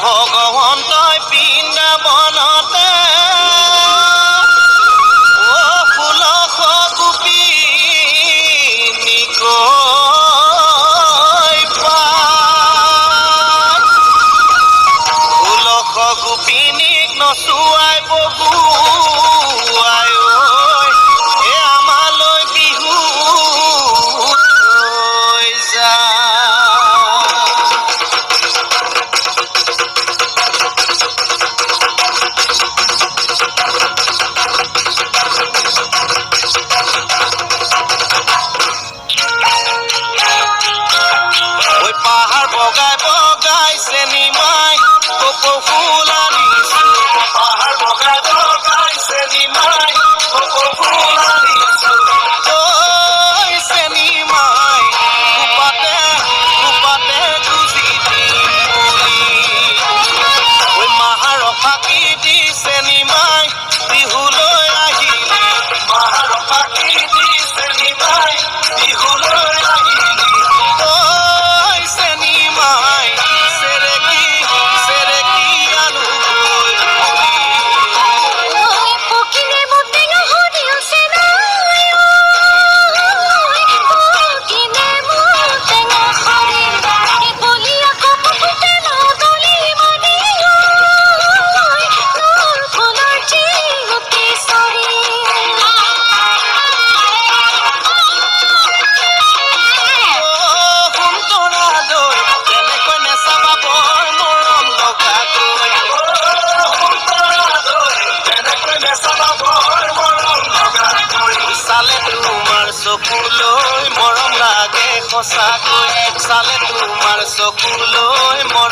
ভগৱন্তই বৃন্দাবনতে ষোলশ গোপিনীকৈ পায়। 16 গোপিনীক নচুৱাই বগুৱাই এ আমালৈ বিহু লৈ যায়। ঐ পাহাৰ বগাই বগাই চেনিমাই কপৌ ফুল আনিছো। পাহাৰ বগাই বগাই চেনিমাই কপৌ ফুল আনিছো। ঐ চেনিমাই কুপাতে কুপাতে গুজি দিম বুলি। ঐ মাহাৰ ফাঁকি দি চেনিমাই বিহুলৈ আহিলি। মাহাৰ ফাঁকি দি চেনিমাই বিহুলৈ আহিলি। ঐ চেনিমাই চেৰেকি চেৰেকি আনোগৈ বুলি। পকিলে মোটেঙা সৰিয়হ চেনাই পকিলে মোটেঙা সৰিয়হ বলি আকৌ ফুটে নদলি মানি নূৰ ফুলৰ চিঙুটি চৰি। সোণতৰা দৈ তেনেকৈ নেচাবা বৰ মৰম লগাকৈ। সোণতৰা দৈ তেনেকৈ নেচাবা বৰ মৰম লগাকৈ। চালে তোমাৰ চকুলৈ মৰম লাগে সঁচাকৈ। চালে তোমাৰ চকুলৈ মৰম